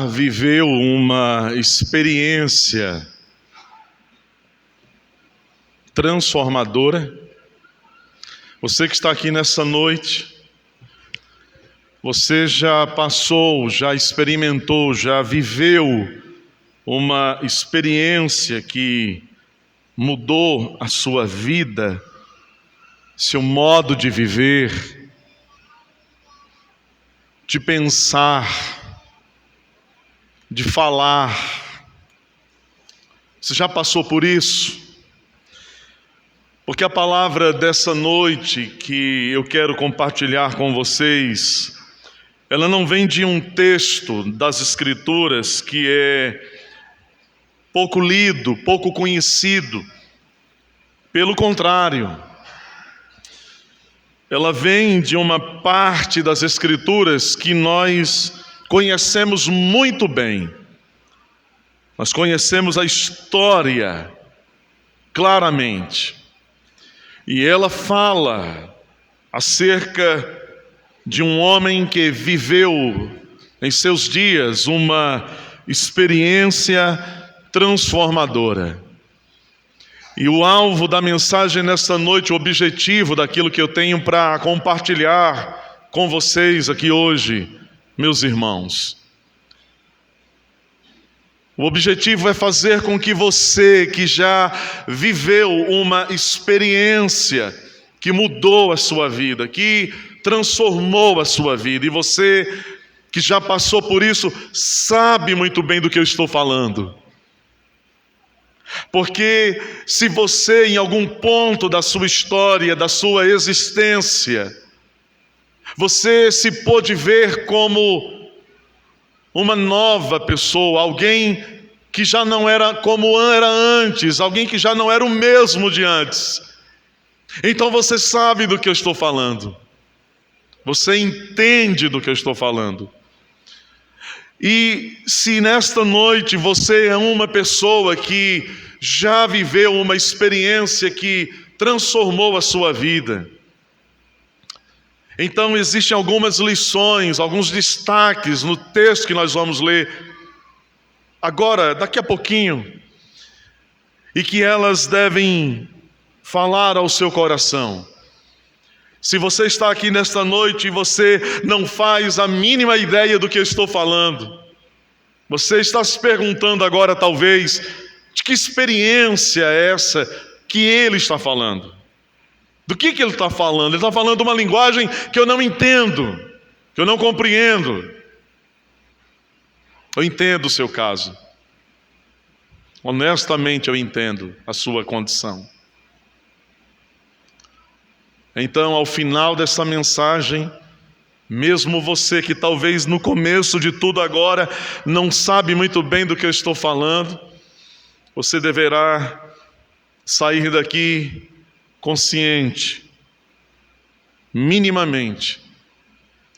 Viveu uma experiência transformadora? Você que está aqui nessa noite, você já passou, já experimentou, já viveu uma experiência que mudou a sua vida, seu modo de viver, de pensar, de falar? Você já passou por isso? Porque a palavra dessa noite que eu quero compartilhar com vocês, ela não vem de um texto das Escrituras que é pouco lido, pouco conhecido. Pelo contrário, ela vem de uma parte das Escrituras que nós conhecemos muito bem. Nós conhecemos a história claramente. E ela fala acerca de um homem que viveu em seus dias uma experiência transformadora. E o alvo da mensagem nesta noite, o objetivo daquilo que eu tenho para compartilhar com vocês aqui hoje, meus irmãos, o objetivo é fazer com que você que já viveu uma experiência que mudou a sua vida, que transformou a sua vida, e você que já passou por isso, sabe muito bem do que eu estou falando. Porque se você em algum ponto da sua história, da sua existência, você se pôde ver como uma nova pessoa, alguém que já não era como era antes, alguém que já não era o mesmo de antes, então você sabe do que eu estou falando, você entende do que eu estou falando. E se nesta noite você é uma pessoa que já viveu uma experiência que transformou a sua vida, então existem algumas lições, alguns destaques no texto que nós vamos ler agora, daqui a pouquinho, e que elas devem falar ao seu coração. Se você está aqui nesta noite e você não faz a mínima ideia do que eu estou falando, você está se perguntando agora talvez, de que experiência é essa que ele está falando? Do que ele está falando? Ele está falando uma linguagem que eu não entendo, que eu não compreendo. Eu entendo o seu caso. Honestamente eu entendo a sua condição. Então, ao final dessa mensagem, mesmo você que talvez no começo de tudo agora não sabe muito bem do que eu estou falando, você deverá sair daqui consciente, minimamente,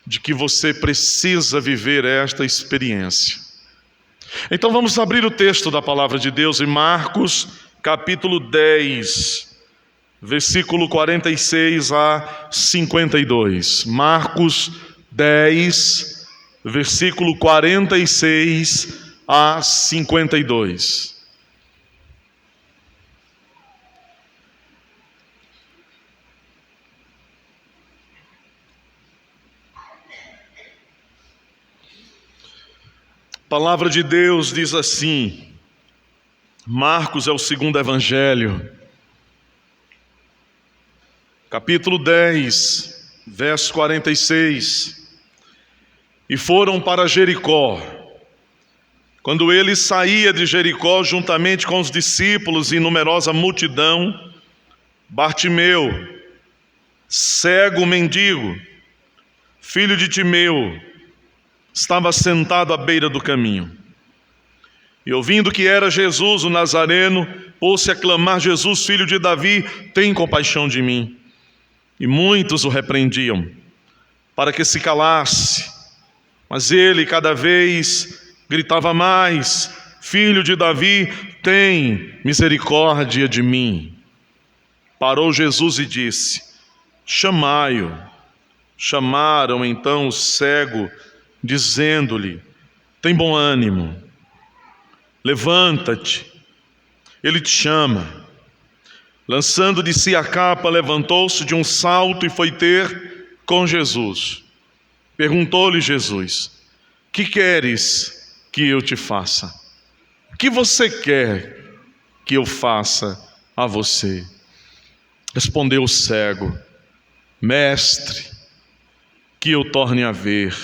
de que você precisa viver esta experiência. Então vamos abrir o texto da palavra de Deus em Marcos, capítulo 10, versículo 46 a 52. Marcos 10, versículo 46 a 52. A palavra de Deus diz assim, Marcos é o segundo evangelho, capítulo 10, verso 46. E foram para Jericó. Quando ele saía de Jericó, juntamente com os discípulos e numerosa multidão, Bartimeu, cego mendigo, filho de Timeu, estava sentado à beira do caminho. E ouvindo que era Jesus o Nazareno, pôs-se a clamar: Jesus, filho de Davi, tem compaixão de mim. E muitos o repreendiam, para que se calasse. Mas ele cada vez gritava mais: Filho de Davi, tem misericórdia de mim. Parou Jesus e disse: chamai-o. Chamaram então o cego, dizendo-lhe: tem bom ânimo, levanta-te, Ele te chama. Lançando de si a capa, levantou-se de um salto e foi ter com Jesus. Perguntou-lhe Jesus: que queres que eu te faça? O que você quer que eu faça a você? Respondeu o cego: Mestre, que eu torne a ver.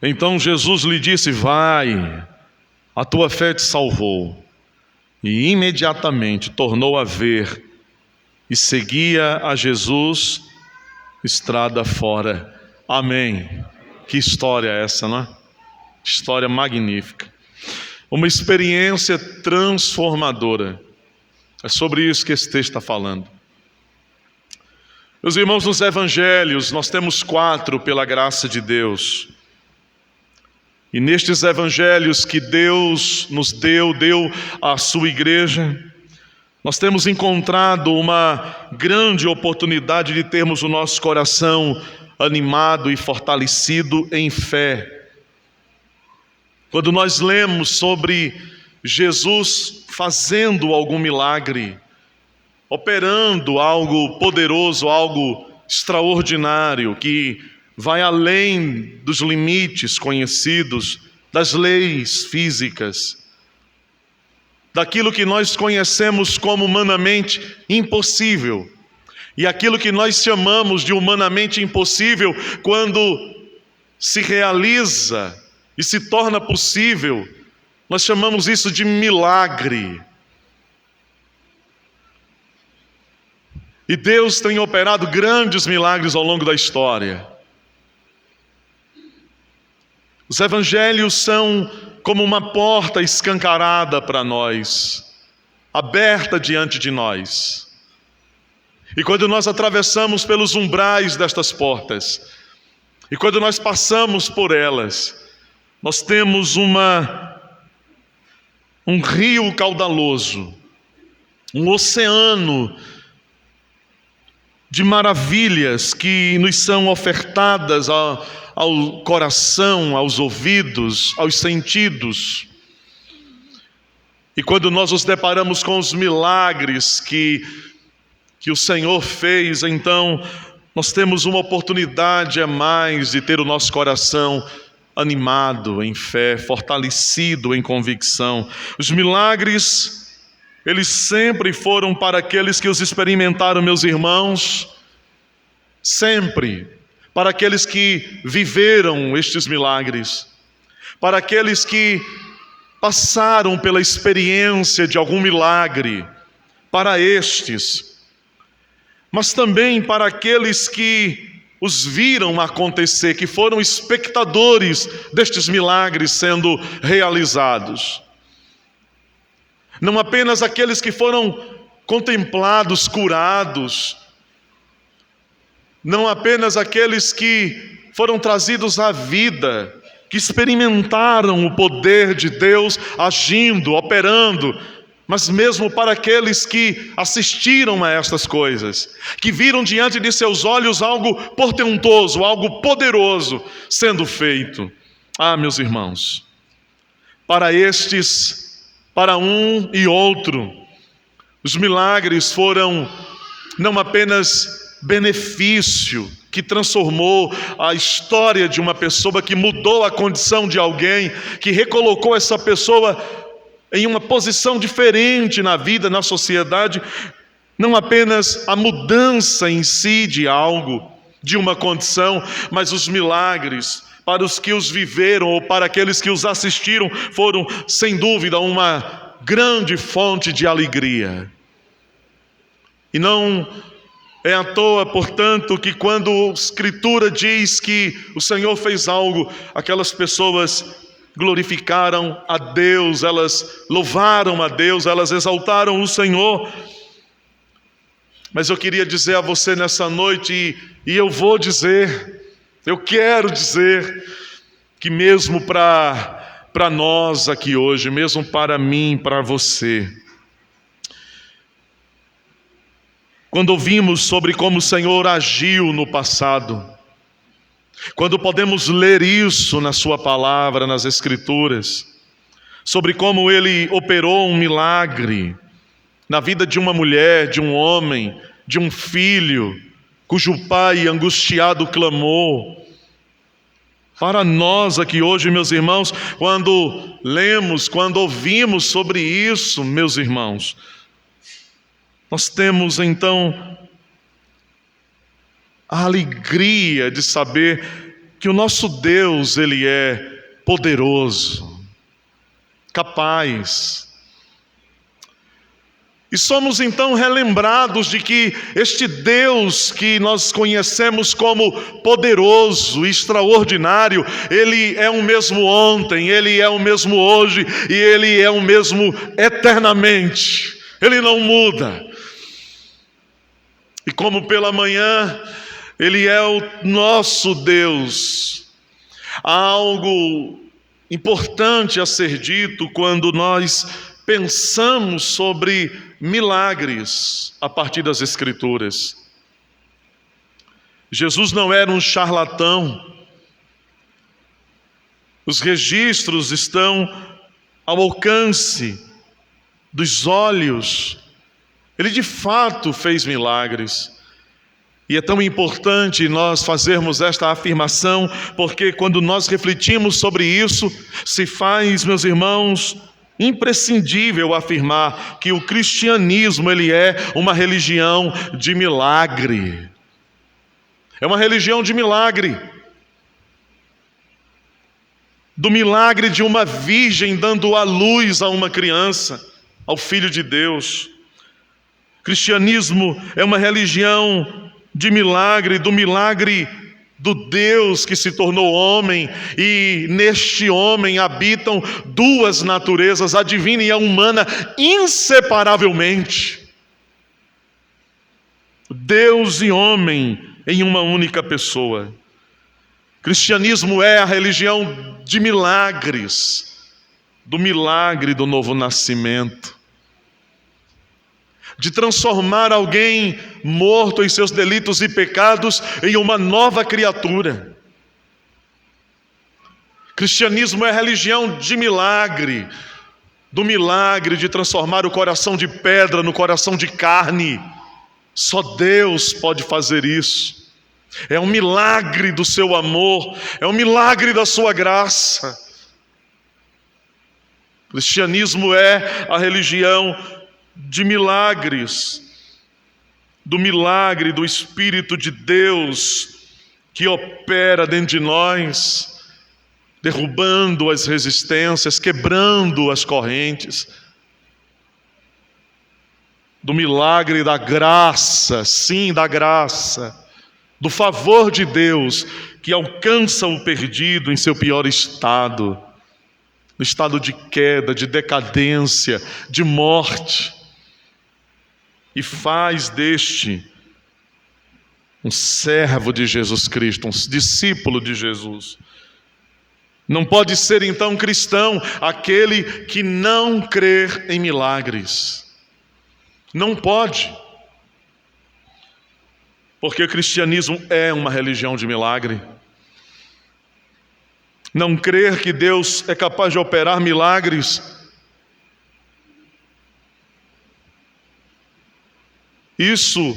Então Jesus lhe disse: vai, a tua fé te salvou. E imediatamente tornou a ver e seguia a Jesus estrada fora. Amém. Que história é essa, não é? História magnífica. Uma experiência transformadora. É sobre isso que esse texto está falando. Meus irmãos, nos evangelhos nós temos 4 pela graça de Deus. E nestes evangelhos que Deus nos deu à sua igreja, nós temos encontrado uma grande oportunidade de termos o nosso coração animado e fortalecido em fé. Quando nós lemos sobre Jesus fazendo algum milagre, operando algo poderoso, algo extraordinário, que vai além dos limites conhecidos, das leis físicas, daquilo que nós conhecemos como humanamente impossível. E aquilo que nós chamamos de humanamente impossível, quando se realiza e se torna possível, nós chamamos isso de milagre. E Deus tem operado grandes milagres ao longo da história. Os evangelhos são como uma porta escancarada para nós, aberta diante de nós. E quando nós atravessamos pelos umbrais destas portas, e quando nós passamos por elas, nós temos um rio caudaloso, um oceano de maravilhas que nos são ofertadas ao coração, aos ouvidos, aos sentidos. E quando nós nos deparamos com os milagres que o Senhor fez, então nós temos uma oportunidade a mais de ter o nosso coração animado em fé, fortalecido em convicção. Os milagres, eles sempre foram para aqueles que os experimentaram, meus irmãos, sempre. Para aqueles que viveram estes milagres, para aqueles que passaram pela experiência de algum milagre, para estes, mas também para aqueles que os viram acontecer, que foram espectadores destes milagres sendo realizados. Não apenas aqueles que foram contemplados, curados, não apenas aqueles que foram trazidos à vida, que experimentaram o poder de Deus agindo, operando, mas mesmo para aqueles que assistiram a estas coisas, que viram diante de seus olhos algo portentoso, algo poderoso sendo feito. Ah, meus irmãos, para estes, para um e outro, os milagres foram não apenas benefício que transformou a história de uma pessoa, que mudou a condição de alguém, que recolocou essa pessoa em uma posição diferente na vida, na sociedade, não apenas a mudança em si de algo, de uma condição, mas os milagres para os que os viveram ou para aqueles que os assistiram foram, sem dúvida, uma grande fonte de alegria. E não é à toa, portanto, que quando a Escritura diz que o Senhor fez algo, aquelas pessoas glorificaram a Deus, elas louvaram a Deus, elas exaltaram o Senhor. Mas eu queria dizer a você nessa noite, e eu vou dizer, eu quero dizer, que mesmo para nós aqui hoje, mesmo para mim, para você, quando ouvimos sobre como o Senhor agiu no passado, Quando podemos ler isso na sua palavra, nas Escrituras, sobre como Ele operou um milagre na vida de uma mulher, de um homem, de um filho, cujo pai angustiado clamou. Para nós aqui hoje, meus irmãos, quando lemos, quando ouvimos sobre isso, meus irmãos, nós temos então a alegria de saber que o nosso Deus, Ele é poderoso, capaz. E somos então relembrados de que este Deus que nós conhecemos como poderoso, extraordinário, Ele é o mesmo ontem, Ele é o mesmo hoje e Ele é o mesmo eternamente. Ele não muda. E como pela manhã Ele é o nosso Deus, há algo importante a ser dito quando nós pensamos sobre milagres a partir das Escrituras. Jesus não era um charlatão. Os registros estão ao alcance dos olhos. Ele de fato fez milagres. E é tão importante nós fazermos esta afirmação, porque quando nós refletimos sobre isso, se faz, meus irmãos, imprescindível afirmar que o cristianismo, ele é uma religião de milagre. É uma religião de milagre. Do milagre de uma virgem dando à luz a uma criança, ao Filho de Deus. Cristianismo é uma religião de milagre, do milagre do Deus que se tornou homem, e neste homem habitam duas naturezas, a divina e a humana, inseparavelmente. Deus e homem em uma única pessoa. Cristianismo é a religião de milagres, do milagre do novo nascimento, de transformar alguém morto em seus delitos e pecados em uma nova criatura. Cristianismo é a religião de milagre, do milagre de transformar o coração de pedra no coração de carne. Só Deus pode fazer isso. É um milagre do seu amor, é um milagre da sua graça. Cristianismo é a religião de milagres, do milagre do Espírito de Deus que opera dentro de nós, derrubando as resistências, quebrando as correntes, do milagre da graça, sim, da graça, do favor de Deus que alcança o perdido em seu pior estado, no estado de queda, de decadência, de morte, e faz deste um servo de Jesus Cristo, um discípulo de Jesus. Não pode ser então cristão aquele que não crer em milagres. Não pode. Porque o cristianismo é uma religião de milagre. Não crer que Deus é capaz de operar milagres, isso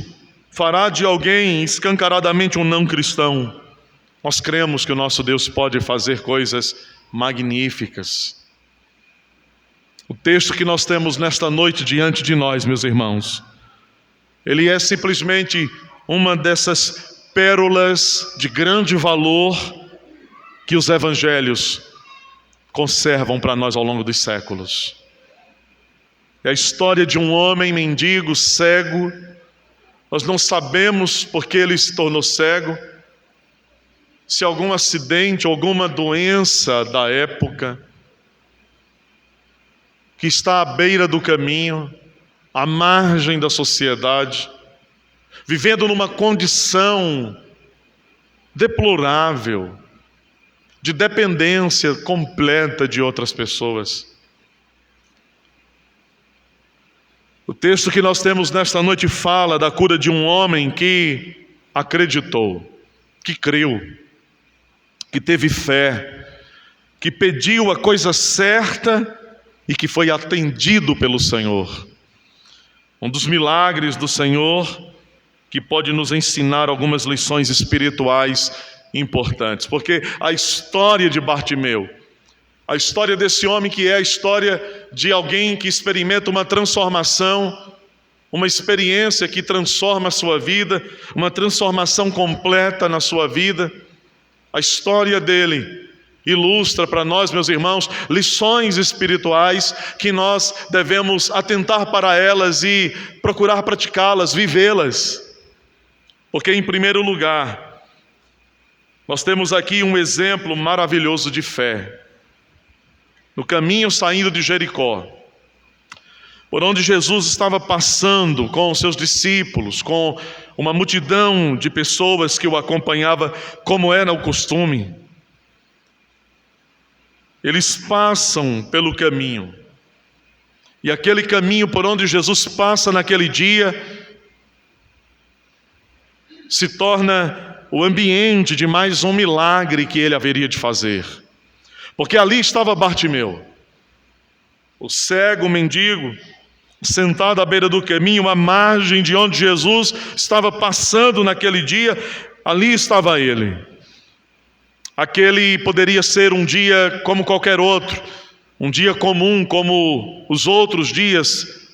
fará de alguém escancaradamente um não cristão. Nós cremos que o nosso Deus pode fazer coisas magníficas. O texto que nós temos nesta noite diante de nós, meus irmãos, ele é simplesmente uma dessas pérolas de grande valor que os evangelhos conservam para nós ao longo dos séculos. É a história de um homem mendigo, cego. Nós não sabemos por que ele se tornou cego, se algum acidente, alguma doença da época, que está à beira do caminho, à margem da sociedade, vivendo numa condição deplorável, de dependência completa de outras pessoas. O texto que nós temos nesta noite fala da cura de um homem que acreditou, que creu. que teve fé, que pediu a coisa certa e que foi atendido pelo Senhor. Um dos milagres do Senhor que pode nos ensinar algumas lições espirituais importantes, porque a história de Bartimeu, a história desse homem que é a história de alguém que experimenta uma transformação, uma experiência que transforma a sua vida, uma transformação completa na sua vida. A história dele ilustra para nós, meus irmãos, lições espirituais que nós devemos atentar para elas e procurar praticá-las, vivê-las. Porque, em primeiro lugar, nós temos aqui um exemplo maravilhoso de fé. No caminho saindo de Jericó, por onde Jesus estava passando com os seus discípulos, com uma multidão de pessoas que o acompanhava, como era o costume, eles passam pelo caminho, e aquele caminho por onde Jesus passa naquele dia se torna o ambiente de mais um milagre que ele haveria de fazer. Porque ali estava Bartimeu, o cego mendigo, sentado à beira do caminho, à margem de onde Jesus estava passando naquele dia. Ali estava ele. Aquele poderia ser um dia como qualquer outro, um dia comum como os outros dias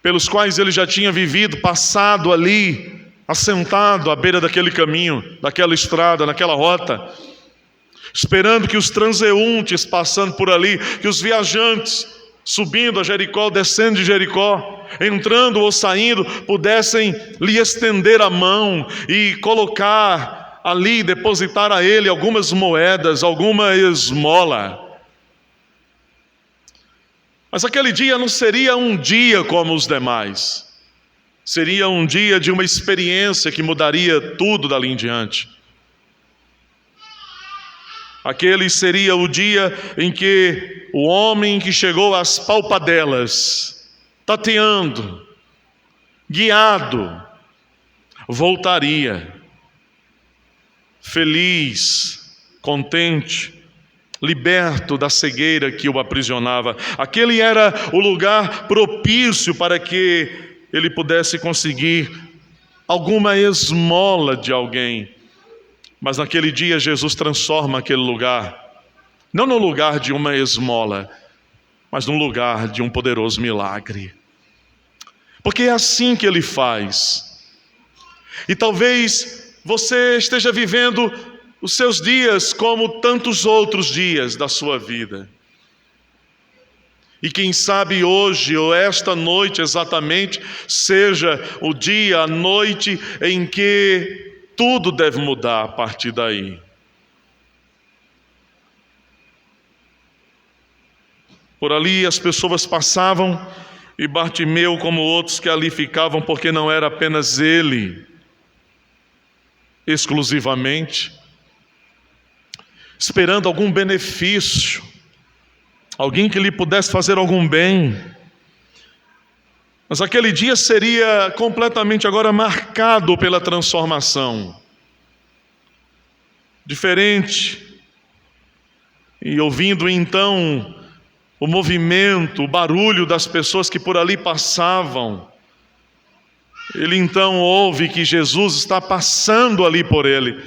pelos quais ele já tinha vivido, passado ali, assentado à beira daquele caminho, daquela estrada, naquela rota, esperando que os transeuntes passando por ali, que os viajantes subindo a Jericó, descendo de Jericó, entrando ou saindo, pudessem lhe estender a mão e colocar ali, depositar a ele algumas moedas, alguma esmola. Mas aquele dia não seria um dia como os demais. Seria um dia de uma experiência que mudaria tudo dali em diante. Aquele seria o dia em que o homem que chegou às palpadelas, tateando, guiado, voltaria, feliz, contente, liberto da cegueira que o aprisionava. Aquele era o lugar propício para que ele pudesse conseguir alguma esmola de alguém. Mas naquele dia Jesus transforma aquele lugar, não no lugar de uma esmola, mas no lugar de um poderoso milagre. Porque é assim que ele faz. E talvez você esteja vivendo os seus dias como tantos outros dias da sua vida. E quem sabe hoje, ou esta noite exatamente, seja o dia, a noite em que tudo deve mudar a partir daí. Por ali as pessoas passavam, e Bartimeu, como outros que ali ficavam, porque não era apenas ele, exclusivamente, esperando algum benefício, alguém que lhe pudesse fazer algum bem. Mas aquele dia seria completamente agora marcado pela transformação. Diferente. E ouvindo então o movimento, o barulho das pessoas que por ali passavam, ele então ouve que Jesus está passando ali por ele.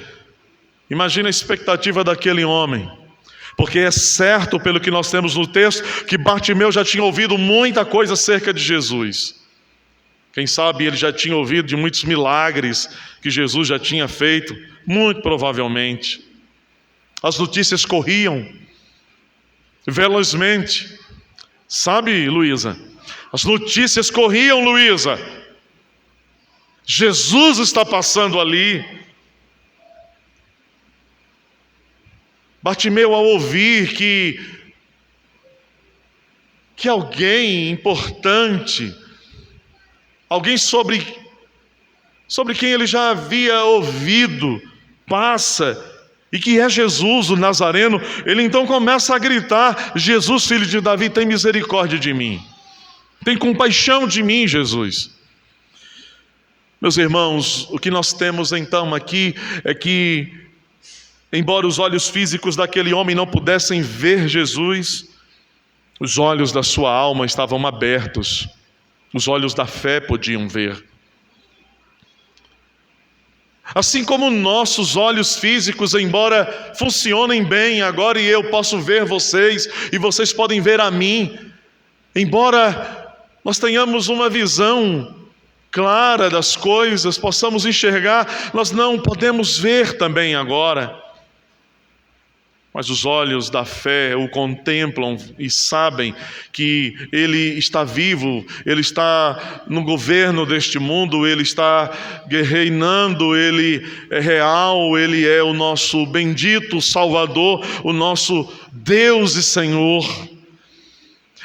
Imagina a expectativa daquele homem. Porque é certo, pelo que nós temos no texto, que Bartimeu já tinha ouvido muita coisa acerca de Jesus. Quem sabe ele já tinha ouvido de muitos milagres que Jesus já tinha feito, muito provavelmente. As notícias corriam velozmente. Sabe, Luísa? As notícias corriam, Luísa. Jesus está passando ali. Bartimeu, ao ouvir que alguém importante, alguém sobre quem ele já havia ouvido, passa, e que é Jesus, o Nazareno, ele então começa a gritar: Jesus, filho de Davi, tem misericórdia de mim. Tem compaixão de mim, Jesus. Meus irmãos, o que nós temos então aqui é que embora os olhos físicos daquele homem não pudessem ver Jesus, os olhos da sua alma estavam abertos, os olhos da fé podiam ver. Assim como nossos olhos físicos, embora funcionem bem, agora e eu posso ver vocês, e vocês podem ver a mim, embora nós tenhamos uma visão clara das coisas, possamos enxergar, nós não podemos ver também agora. Mas os olhos da fé o contemplam e sabem que Ele está vivo, Ele está no governo deste mundo, Ele está reinando, Ele é real, Ele é o nosso bendito Salvador, o nosso Deus e Senhor.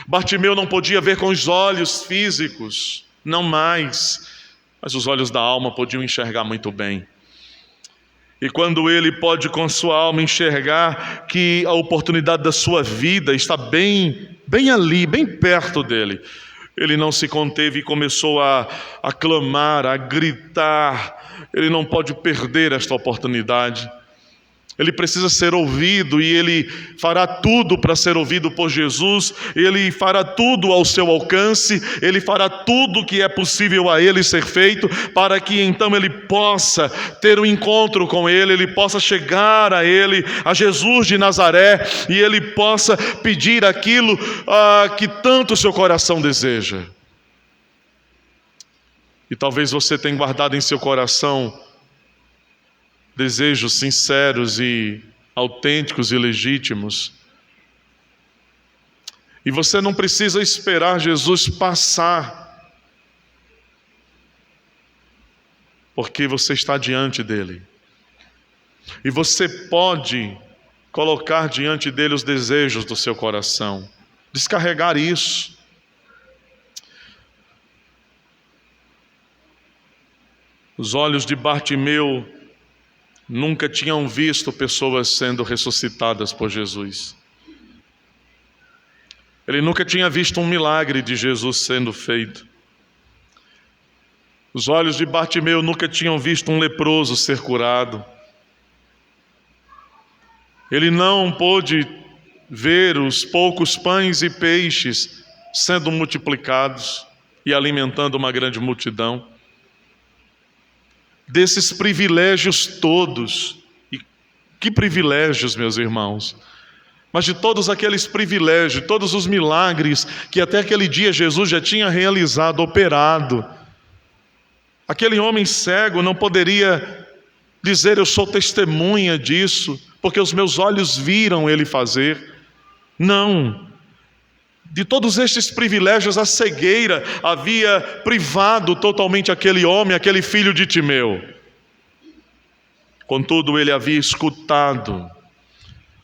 Bartimeu não podia ver com os olhos físicos, não mais, mas os olhos da alma podiam enxergar muito bem. E quando ele pode com sua alma enxergar que a oportunidade da sua vida está bem ali, bem perto dele, ele não se conteve e começou a clamar, a gritar. Ele não pode perder esta oportunidade. Ele precisa ser ouvido e ele fará tudo para ser ouvido por Jesus. Ele fará tudo ao seu alcance. Ele fará tudo que é possível a ele ser feito para que então ele possa ter um encontro com ele. Ele possa chegar a ele, a Jesus de Nazaré, e ele possa pedir aquilo que tanto o seu coração deseja. E talvez você tenha guardado em seu coração desejos sinceros e autênticos e legítimos. E você não precisa esperar Jesus passar, porque você está diante dele. E você pode colocar diante dele os desejos do seu coração, descarregar isso. Os olhos de Bartimeu nunca tinham visto pessoas sendo ressuscitadas por Jesus. Ele nunca tinha visto um milagre de Jesus sendo feito. Os olhos de Bartimeu nunca tinham visto um leproso ser curado. Ele não pôde ver os poucos pães e peixes sendo multiplicados e alimentando uma grande multidão. Desses privilégios todos, e que privilégios, meus irmãos, mas de todos aqueles privilégios, todos os milagres que até aquele dia Jesus já tinha realizado, operado, aquele homem cego não poderia dizer: eu sou testemunha disso, porque os meus olhos viram ele fazer. Não. De todos estes privilégios, a cegueira havia privado totalmente aquele homem, aquele filho de Timeu. Contudo, ele havia escutado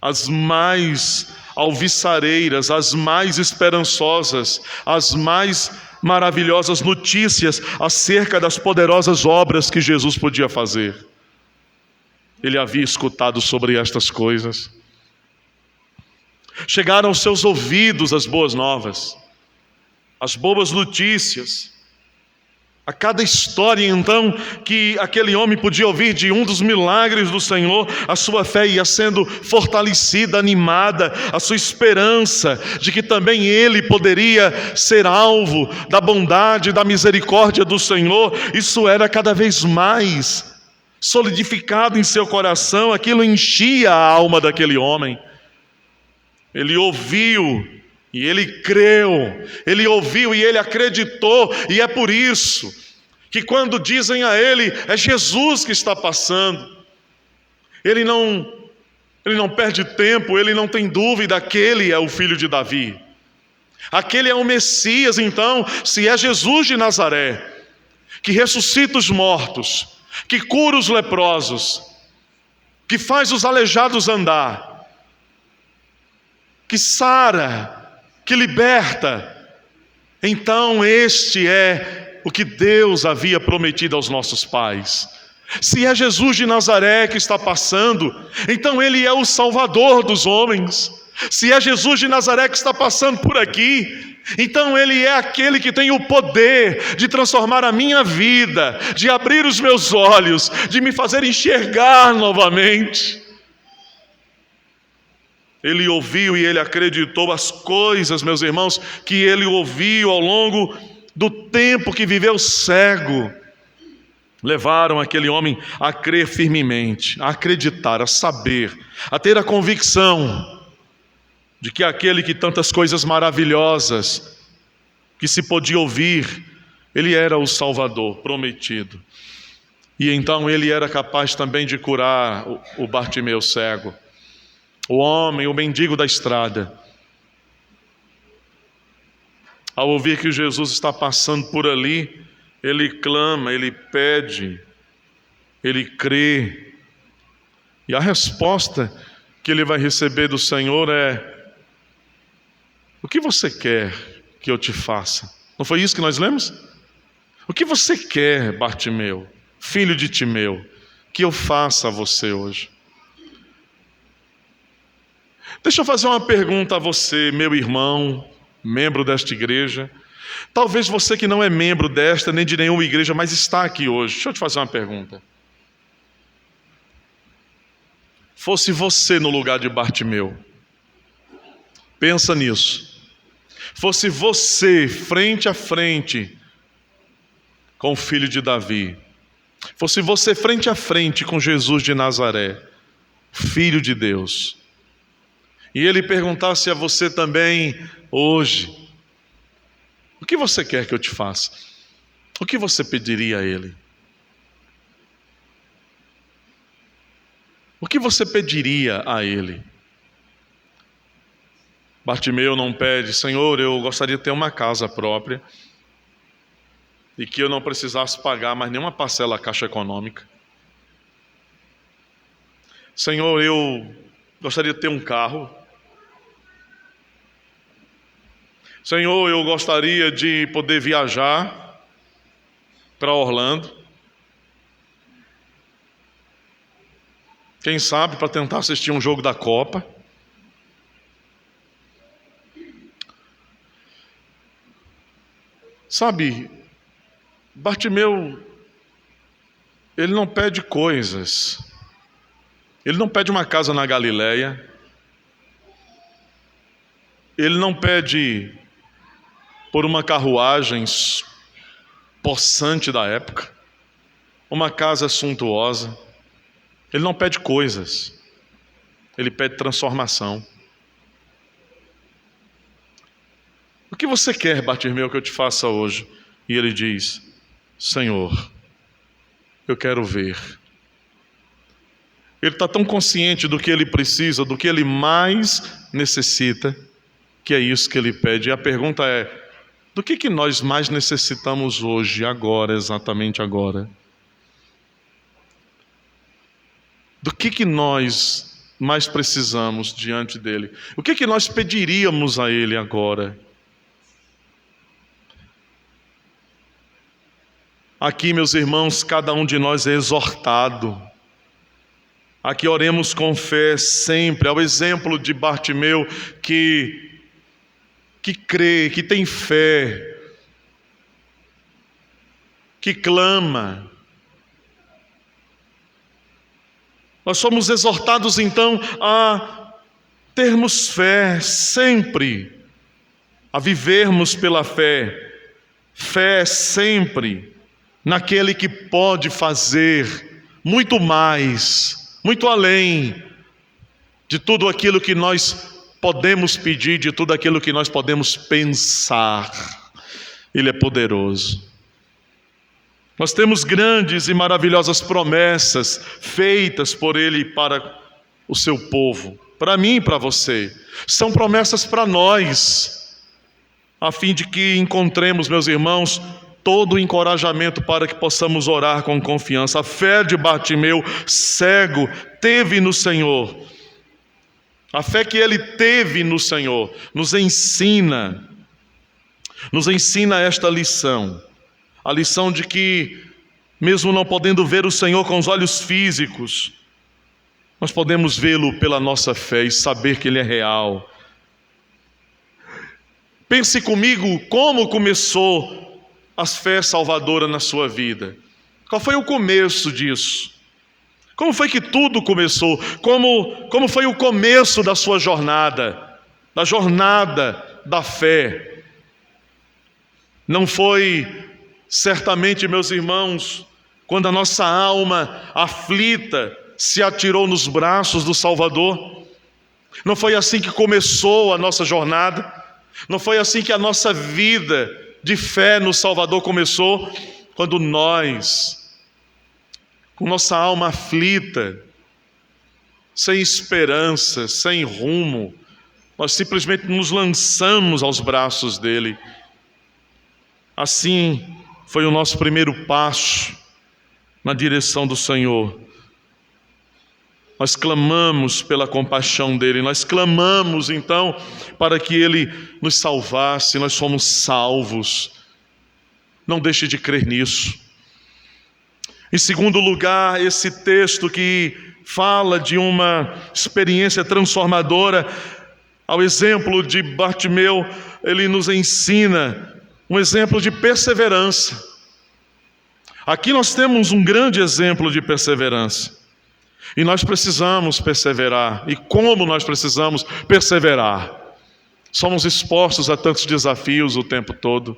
as mais alviçareiras, as mais esperançosas, as mais maravilhosas notícias acerca das poderosas obras que Jesus podia fazer. Ele havia escutado sobre estas coisas. Chegaram aos seus ouvidos as boas novas, as boas notícias. A cada história então que aquele homem podia ouvir de um dos milagres do Senhor, a sua fé ia sendo fortalecida, animada, a sua esperança de que também ele poderia ser alvo da bondade e da misericórdia do Senhor, isso era cada vez mais solidificado em seu coração. Aquilo enchia a alma daquele homem. Ele ouviu e ele creu, ele ouviu e ele acreditou, e é por isso que quando dizem a ele: é Jesus que está passando, ele não perde tempo, ele não tem dúvida, aquele é o filho de Davi, aquele é o Messias. Então, se é Jesus de Nazaré, que ressuscita os mortos, que cura os leprosos, que faz os aleijados andar, que sara, que liberta, então este é o que Deus havia prometido aos nossos pais. Se é Jesus de Nazaré que está passando, então ele é o Salvador dos homens. Se é Jesus de Nazaré que está passando por aqui, então ele é aquele que tem o poder de transformar a minha vida, de abrir os meus olhos, de me fazer enxergar novamente. ele ouviu e ele acreditou. As coisas, meus irmãos, que ele ouviu ao longo do tempo que viveu cego, levaram aquele homem a crer firmemente, a acreditar, a saber, a ter a convicção de que aquele que tantas coisas maravilhosas que se podia ouvir, ele era o Salvador prometido. E então ele era capaz também de curar o Bartimeu cego, o homem, o mendigo da estrada. Ao ouvir que Jesus está passando por ali, ele clama, ele pede, ele crê. E a resposta que ele vai receber do Senhor é: o que você quer que eu te faça? Não foi isso que nós lemos? O que você quer, Bartimeu, filho de Timeu, que eu faça a você hoje? Deixa eu fazer uma pergunta a você, meu irmão, membro desta igreja. Talvez você que não é membro desta, nem de nenhuma igreja, mas está aqui hoje. Deixa eu te fazer uma pergunta. Fosse você no lugar de Bartimeu, pensa nisso. Fosse você frente a frente com o filho de Davi, fosse você frente a frente com Jesus de Nazaré, Filho de Deus, e ele perguntasse a você também hoje: o que você quer que eu te faça? O que você pediria a ele? O que você pediria a ele? Bartimeu não pede: Senhor, eu gostaria de ter uma casa própria e que eu não precisasse pagar mais nenhuma parcela à Caixa Econômica. Senhor, eu gostaria de ter um carro. Senhor, eu gostaria de poder viajar para Orlando. Quem sabe para tentar assistir um jogo da Copa. Sabe, Bartimeu, ele não pede coisas. Ele não pede uma casa na Galileia. Ele não pede por uma carruagem possante da época, uma casa suntuosa. Ele não pede coisas. Ele pede transformação. O que você quer, Bartimeu, que eu te faça hoje? E ele diz: Senhor, eu quero ver. Ele está tão consciente do que ele precisa, do que ele mais necessita, que é isso que ele pede. E a pergunta é: do que nós mais necessitamos hoje, agora, exatamente agora? Do que nós mais precisamos diante dele? O que nós pediríamos a ele agora? Aqui, meus irmãos, cada um de nós é exortado a que oremos com fé sempre, ao exemplo de Bartimeu, que crê, que tem fé, que clama. Nós somos exortados então a termos fé sempre, a vivermos pela fé, fé sempre naquele que pode fazer muito mais, muito além de tudo aquilo que nós podemos pedir, de tudo aquilo que nós podemos pensar. Ele é poderoso. Nós temos grandes e maravilhosas promessas feitas por Ele para o seu povo, para mim e para você. São promessas para nós, a fim de que encontremos, meus irmãos, todo o encorajamento para que possamos orar com confiança. A fé de Bartimeu, cego, teve no Senhor. A fé que ele teve no Senhor nos ensina esta lição. A lição de que, mesmo não podendo ver o Senhor com os olhos físicos, nós podemos vê-lo pela nossa fé e saber que Ele é real. Pense comigo como começou a fé salvadora na sua vida. Qual foi o começo disso? Como foi que tudo começou? Como foi o começo da sua jornada? Da jornada da fé? Não foi, certamente, meus irmãos, quando a nossa alma aflita se atirou nos braços do Salvador? Não foi assim que começou a nossa jornada? Não foi assim que a nossa vida de fé no Salvador começou? Quando nós, com nossa alma aflita, sem esperança, sem rumo, nós simplesmente nos lançamos aos braços dele. Assim foi o nosso primeiro passo na direção do Senhor. Nós clamamos pela compaixão dele, nós clamamos então para que ele nos salvasse. Nós fomos salvos. Não deixe de crer nisso. Em segundo lugar, esse texto que fala de uma experiência transformadora, ao exemplo de Bartimeu, ele nos ensina um exemplo de perseverança. Aqui nós temos um grande exemplo de perseverança. E nós precisamos perseverar. E como nós precisamos perseverar? Somos expostos a tantos desafios o tempo todo.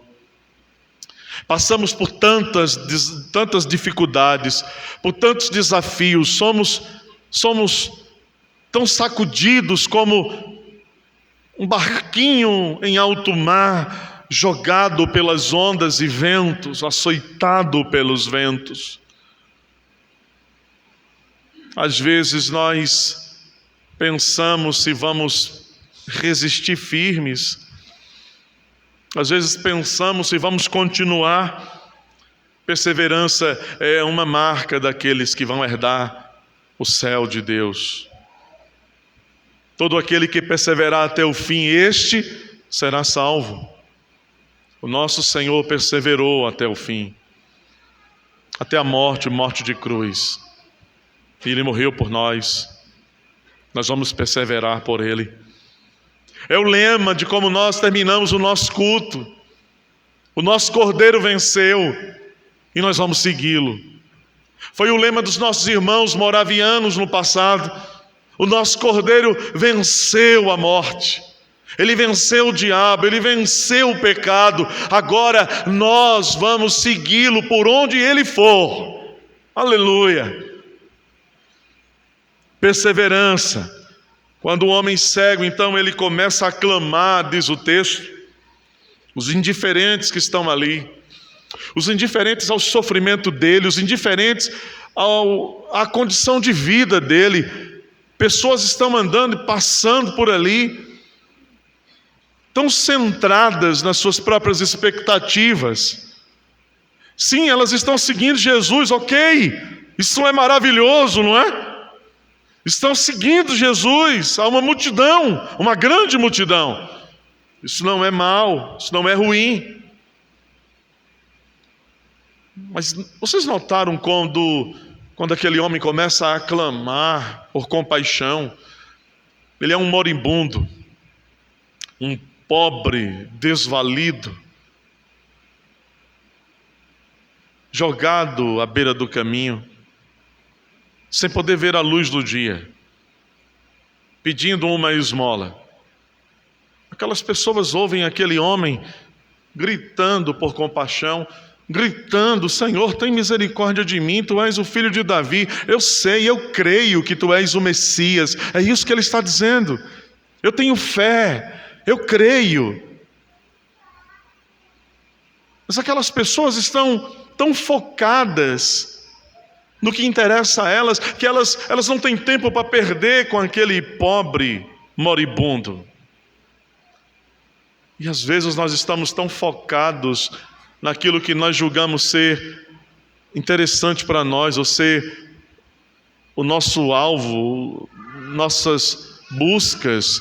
Passamos por tantas dificuldades, por tantos desafios. Somos tão sacudidos como um barquinho em alto mar, jogado pelas ondas e ventos, açoitado pelos ventos. Às vezes nós pensamos se vamos resistir firmes. Às vezes pensamos se vamos continuar. Perseverança é uma marca daqueles que vão herdar o céu de Deus. Todo aquele que perseverar até o fim, este será salvo. O nosso Senhor perseverou até o fim, até a morte de cruz. E Ele morreu por nós. Nós vamos perseverar por Ele. É o lema de como nós terminamos o nosso culto. O nosso Cordeiro venceu e nós vamos segui-lo. Foi o lema dos nossos irmãos moravianos no passado. O nosso Cordeiro venceu a morte. Ele venceu o diabo, Ele venceu o pecado. Agora nós vamos segui-lo por onde Ele for. Aleluia! Perseverança. Quando o homem cego, então, ele começa a clamar, diz o texto, os indiferentes que estão ali, os indiferentes ao sofrimento dele, os indiferentes à condição de vida dele. Pessoas estão andando e passando por ali, tão centradas nas suas próprias expectativas. Sim, elas estão seguindo Jesus, ok, isso é maravilhoso, não é? Estão seguindo Jesus, há uma multidão, uma grande multidão. Isso não é mal, isso não é ruim. Mas vocês notaram quando aquele homem começa a clamar por compaixão? Ele é um moribundo, um pobre, desvalido, jogado à beira do caminho, sem poder ver a luz do dia, pedindo uma esmola. Aquelas pessoas ouvem aquele homem gritando por compaixão, gritando: Senhor, tem misericórdia de mim, Tu és o filho de Davi, eu sei, eu creio que Tu és o Messias. É isso que ele está dizendo. Eu tenho fé, eu creio. Mas aquelas pessoas estão tão focadas no que interessa a elas, que elas não têm tempo para perder com aquele pobre moribundo. E às vezes nós estamos tão focados naquilo que nós julgamos ser interessante para nós, ou ser o nosso alvo, nossas buscas,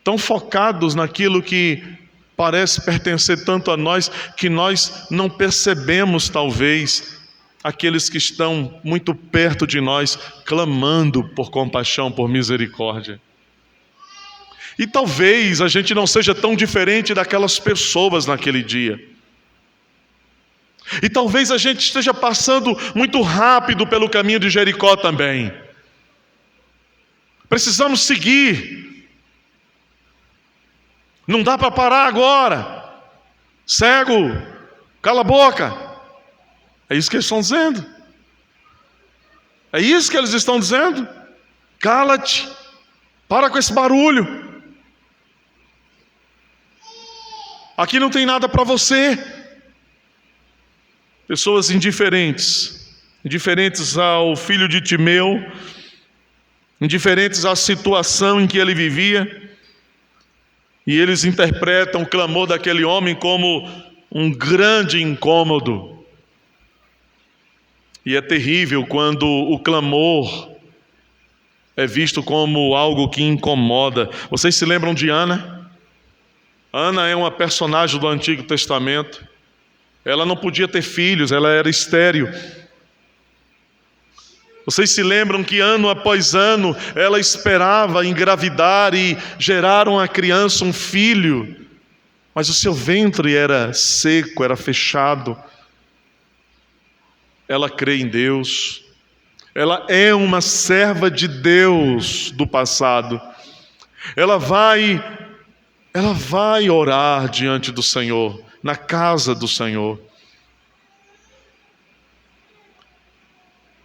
tão focados naquilo que parece pertencer tanto a nós, que nós não percebemos talvez aqueles que estão muito perto de nós, clamando por compaixão, por misericórdia. E talvez a gente não seja tão diferente daquelas pessoas naquele dia. E talvez a gente esteja passando muito rápido pelo caminho de Jericó também. Precisamos seguir. Não dá para parar agora. Cego, cala a boca. É isso que eles estão dizendo. É isso que eles estão dizendo. Cala-te. Para com esse barulho. Aqui não tem nada para você. Pessoas indiferentes. Indiferentes ao filho de Timeu. Indiferentes à situação em que ele vivia. E eles interpretam o clamor daquele homem como um grande incômodo. E é terrível quando o clamor é visto como algo que incomoda. Vocês se lembram de Ana? Ana é uma personagem do Antigo Testamento. Ela não podia ter filhos, ela era estéril. Vocês se lembram que ano após ano ela esperava engravidar e gerar uma criança, um filho, mas o seu ventre era seco, era fechado. Ela crê em Deus, ela é uma serva de Deus do passado. Ela vai orar diante do Senhor, na casa do Senhor.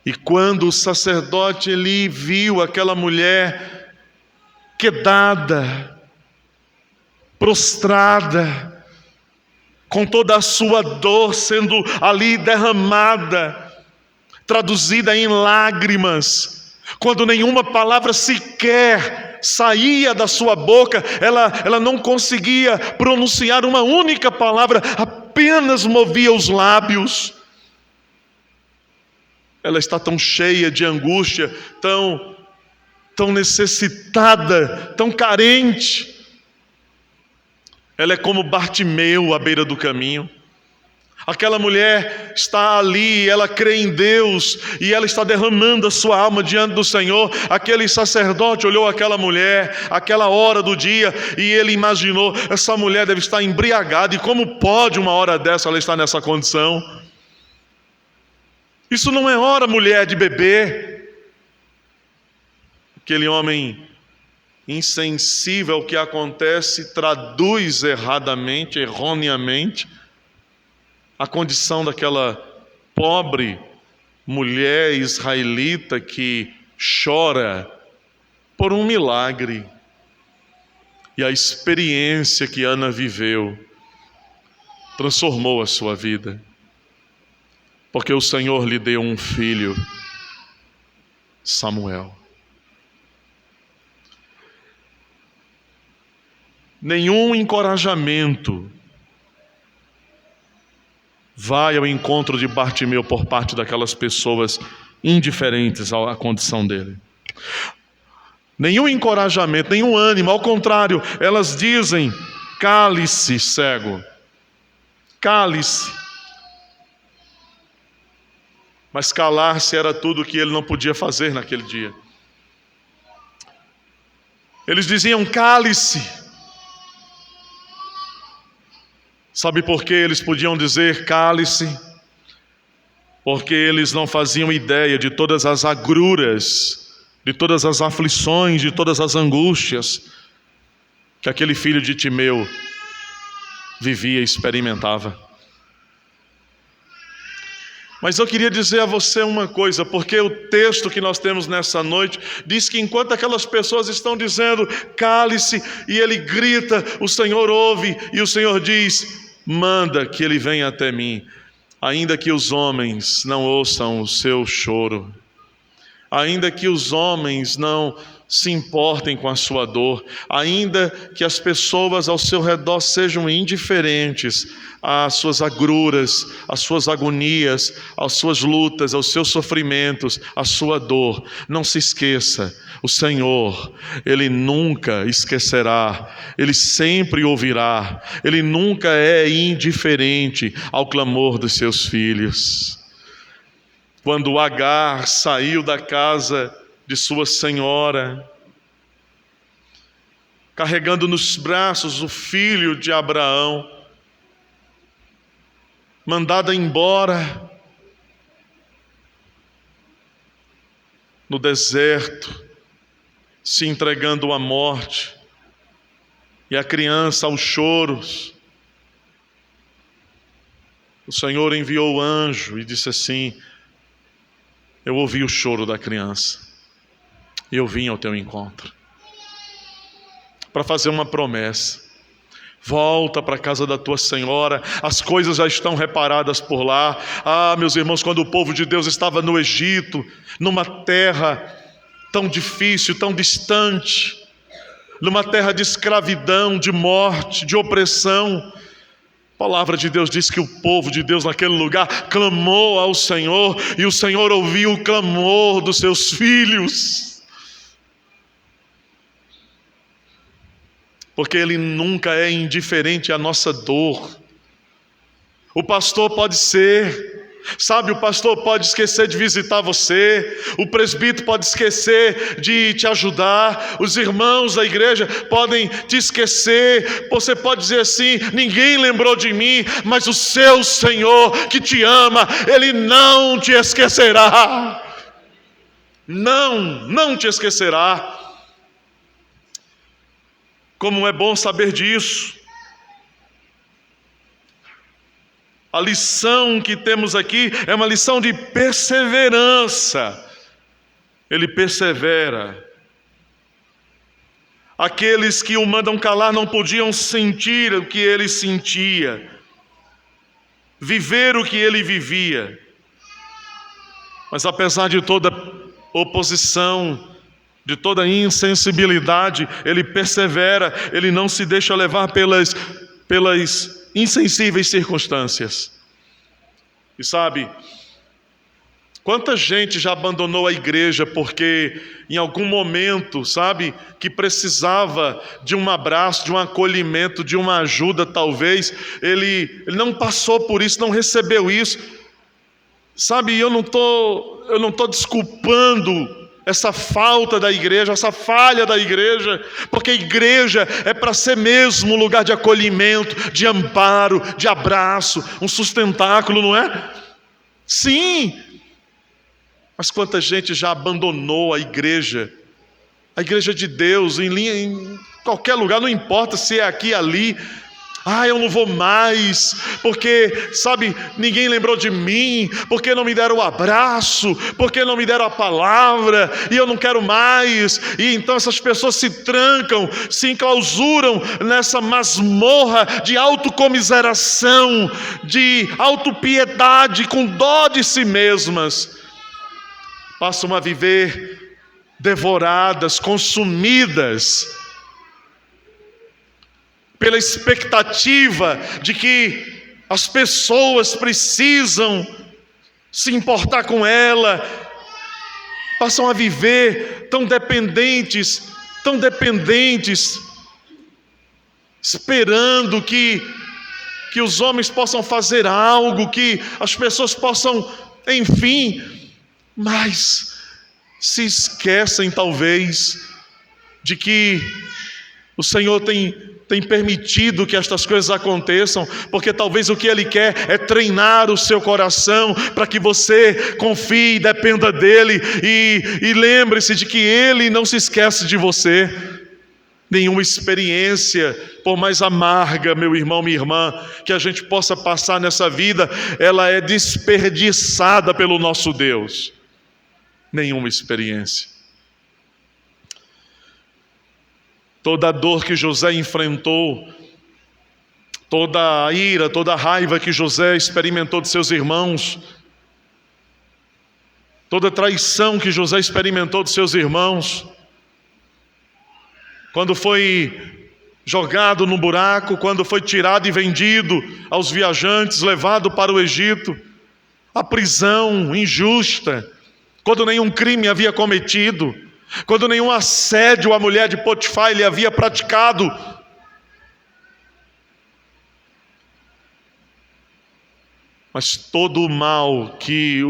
E quando o sacerdote ele viu aquela mulher quedada, prostrada, com toda a sua dor sendo ali derramada, traduzida em lágrimas, quando nenhuma palavra sequer saía da sua boca, ela não conseguia pronunciar uma única palavra, apenas movia os lábios. Ela está tão cheia de angústia, tão necessitada, tão carente. Ela é como Bartimeu à beira do caminho. Aquela mulher está ali, ela crê em Deus e ela está derramando a sua alma diante do Senhor. Aquele sacerdote olhou aquela mulher, aquela hora do dia, e ele imaginou: essa mulher deve estar embriagada, e como pode uma hora dessa ela estar nessa condição? Isso não é hora, mulher, de beber. Aquele homem insensível ao que acontece traduz erradamente, erroneamente, a condição daquela pobre mulher israelita que chora por um milagre. E a experiência que Ana viveu transformou a sua vida. Porque o Senhor lhe deu um filho, Samuel. Nenhum encorajamento vai ao encontro de Bartimeu por parte daquelas pessoas indiferentes à condição dele. Nenhum encorajamento, nenhum ânimo, ao contrário, elas dizem: cale-se, cego, cale-se. Mas calar-se era tudo o que ele não podia fazer naquele dia. Eles diziam: cale-se. Sabe por que eles podiam dizer cale-se? Porque eles não faziam ideia de todas as agruras, de todas as aflições, de todas as angústias que aquele filho de Timeu vivia e experimentava. Mas eu queria dizer a você uma coisa, porque o texto que nós temos nessa noite diz que enquanto aquelas pessoas estão dizendo cale-se, e ele grita, o Senhor ouve, e o Senhor diz: manda que ele venha até mim, ainda que os homens não ouçam o seu choro, ainda que os homens não se importem com a sua dor, ainda que as pessoas ao seu redor sejam indiferentes às suas agruras, às suas agonias, às suas lutas, aos seus sofrimentos, à sua dor, não se esqueça, o Senhor, Ele nunca esquecerá, Ele sempre ouvirá, Ele nunca é indiferente ao clamor dos seus filhos. Quando Agar saiu da casa de sua senhora, carregando nos braços o filho de Abraão, mandada embora no deserto, se entregando à morte, e a criança aos choros. O Senhor enviou o anjo e disse assim: eu ouvi o choro da criança e eu vim ao teu encontro para fazer uma promessa. Volta para a casa da tua senhora, as coisas já estão reparadas por lá. Meus irmãos, quando o povo de Deus estava no Egito, numa terra tão difícil, tão distante, numa terra de escravidão, de morte, de opressão, a palavra de Deus diz que o povo de Deus naquele lugar clamou ao Senhor, e o Senhor ouviu o clamor dos seus filhos, porque Ele nunca é indiferente à nossa dor. O pastor pode ser, sabe, o pastor pode esquecer de visitar você, o presbítero pode esquecer de te ajudar, os irmãos da igreja podem te esquecer, você pode dizer assim: ninguém lembrou de mim, mas o seu Senhor que te ama, Ele não te esquecerá. Não te esquecerá. Como é bom saber disso. A lição que temos aqui é uma lição de perseverança. Ele persevera. Aqueles que o mandam calar não podiam sentir o que ele sentia, viver o que ele vivia. Mas apesar de toda oposição, de toda insensibilidade, ele persevera, ele não se deixa levar pelas insensíveis circunstâncias. E sabe, quanta gente já abandonou a igreja porque em algum momento, sabe, que precisava de um abraço, de um acolhimento, de uma ajuda talvez, ele não passou por isso, não recebeu isso. Sabe, eu não tô desculpando essa falta da igreja, essa falha da igreja, porque a igreja é para ser mesmo um lugar de acolhimento, de amparo, de abraço, um sustentáculo, não é? Sim, mas quanta gente já abandonou a igreja de Deus, em qualquer lugar, não importa se é aqui, ali. Eu não vou mais, porque, sabe, ninguém lembrou de mim, porque não me deram o abraço, porque não me deram a palavra, e eu não quero mais. E então essas pessoas se trancam, se enclausuram nessa masmorra de autocomiseração, de autopiedade, com dó de si mesmas. Passam a viver devoradas, consumidas pela expectativa de que as pessoas precisam se importar com ela, passam a viver tão dependentes, esperando que os homens possam fazer algo, que as pessoas possam, enfim, mas se esquecem talvez de que o Senhor tem permitido que estas coisas aconteçam, porque talvez o que Ele quer é treinar o seu coração, para que você confie e dependa dEle, e lembre-se de que Ele não se esquece de você. Nenhuma experiência, por mais amarga, meu irmão, minha irmã, que a gente possa passar nessa vida, ela é desperdiçada pelo nosso Deus. Nenhuma experiência. Toda a dor que José enfrentou, toda a ira, toda a raiva que José experimentou de seus irmãos, toda a traição que José experimentou de seus irmãos, quando foi jogado no buraco, quando foi tirado e vendido aos viajantes, levado para o Egito, a prisão injusta, quando nenhum crime havia cometido, quando nenhum assédio à mulher de Potifar ele havia praticado. Mas todo o mal que